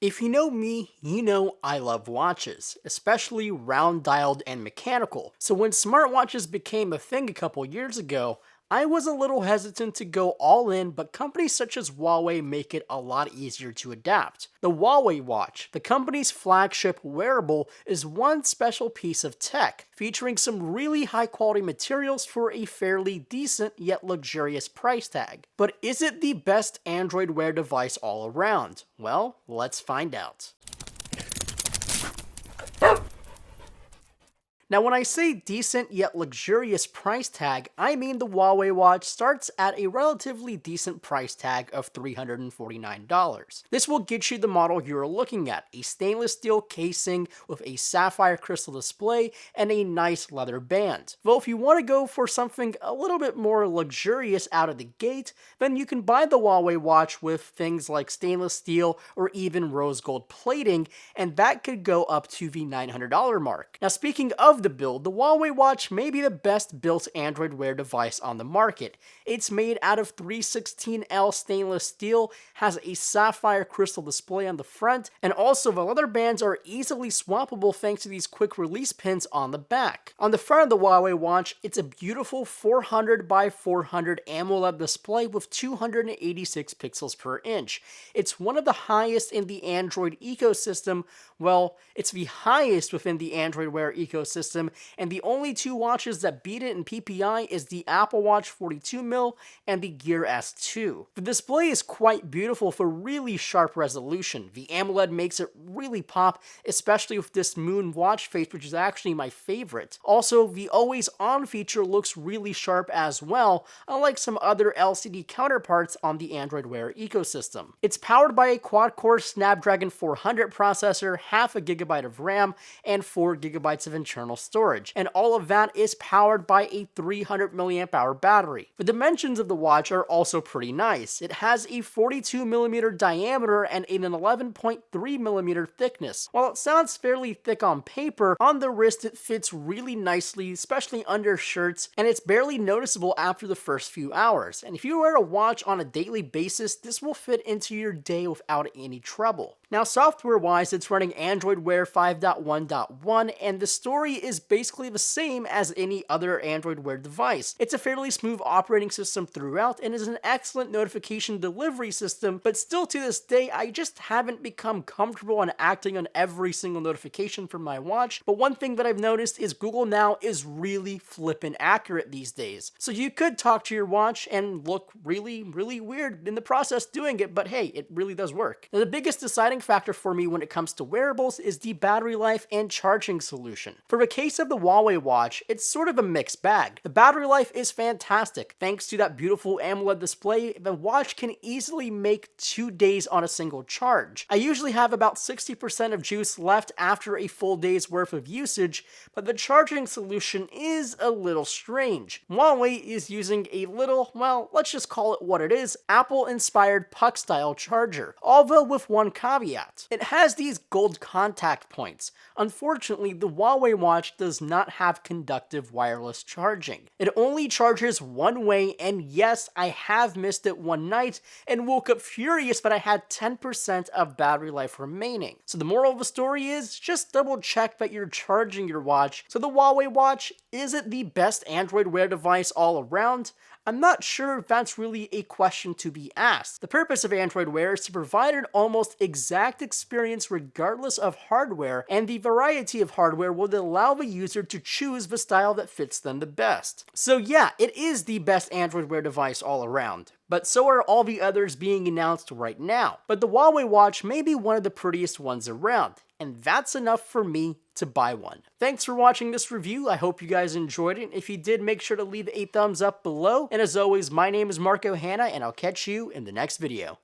If you know me, you know I love watches, especially round-dialed and mechanical. So when smartwatches became a thing a couple years ago, I was a little hesitant to go all in, but companies such as Huawei make it a lot easier to adapt. The Huawei Watch, the company's flagship wearable, is one special piece of tech, featuring some really high-quality materials for a fairly decent yet luxurious price tag. But is it the best Android Wear device all around? Well, let's find out. Now when I say decent yet luxurious price tag, I mean the Huawei Watch starts at a relatively decent price tag of $349. This will get you the model you're looking at, a stainless steel casing with a sapphire crystal display and a nice leather band. Though if you want to go for something a little bit more luxurious out of the gate, then you can buy the Huawei Watch with things like stainless steel or even rose gold plating, and that could go up to the $900 mark. Now speaking of the build, the Huawei Watch may be the best built Android Wear device on the market. It's made out of 316L stainless steel, has a sapphire crystal display on the front, and also the leather bands are easily swappable thanks to these quick release pins on the back. On the front of the Huawei Watch, it's a beautiful 400 by 400 Amoled display with 286 pixels per inch. It's one of the highest in the Android ecosystem. Well, it's the highest within the Android Wear ecosystem, and the only two watches that beat it in PPI is the Apple Watch 42mm and the Gear S2. The display is quite beautiful for really sharp resolution. The AMOLED makes it really pop, especially with this moon watch face, which is actually my favorite. Also, the always on feature looks really sharp as well, unlike some other LCD counterparts on the Android Wear ecosystem. It's powered by a quad-core Snapdragon 400 processor, half a gigabyte of RAM, and 4 gigabytes of internal storage, and all of that is powered by a 300 milliamp hour battery. The dimensions of the watch are also pretty nice. It has a 42mm diameter and an 11.3mm thickness. While it sounds fairly thick on paper, on the wrist it fits really nicely, especially under shirts, and it's barely noticeable after the first few hours. And if you wear a watch on a daily basis, this will fit into your day without any trouble. Now software-wise, it's running Android Wear 5.1.1, and the story is basically the same as any other Android Wear device. It's a fairly smooth operating system throughout and is an excellent notification delivery system, but still to this day, I just haven't become comfortable on acting on every single notification from my watch. But one thing that I've noticed is Google Now is really flippin' accurate these days. So you could talk to your watch and look really weird in the process doing it, but hey, it really does work. Now the biggest deciding factor for me when it comes to wearables is the battery life and charging solution. For the case of the Huawei Watch, it's sort of a mixed bag. The battery life is fantastic. Thanks to that beautiful AMOLED display, the watch can easily make 2 days on a single charge. I usually have about 60% of juice left after a full day's worth of usage, but the charging solution is a little strange. Huawei is using a little, well, let's just call it what it is, Apple-inspired puck-style charger, although with one caveat. It has these gold contact points. Unfortunately, the Huawei Watch does not have conductive wireless charging. It only charges one way, and yes, I have missed it one night and woke up furious that I had 10% of battery life remaining. So the moral of the story is, just double check that you're charging your watch. So the Huawei Watch, is it the best Android Wear device all around? I'm not sure if that's really a question to be asked. The purpose of Android Wear is to provide an almost exact experience regardless of hardware, and the variety of hardware will allow the user to choose the style that fits them the best. So yeah, it is the best Android Wear device all around. But so are all the others being announced right now. But the Huawei Watch may be one of the prettiest ones around, and that's enough for me to buy one. Thanks for watching this review. I hope you guys enjoyed it. If you did, make sure to leave a thumbs up below. And as always, my name is Marco Hanna, and I'll catch you in the next video.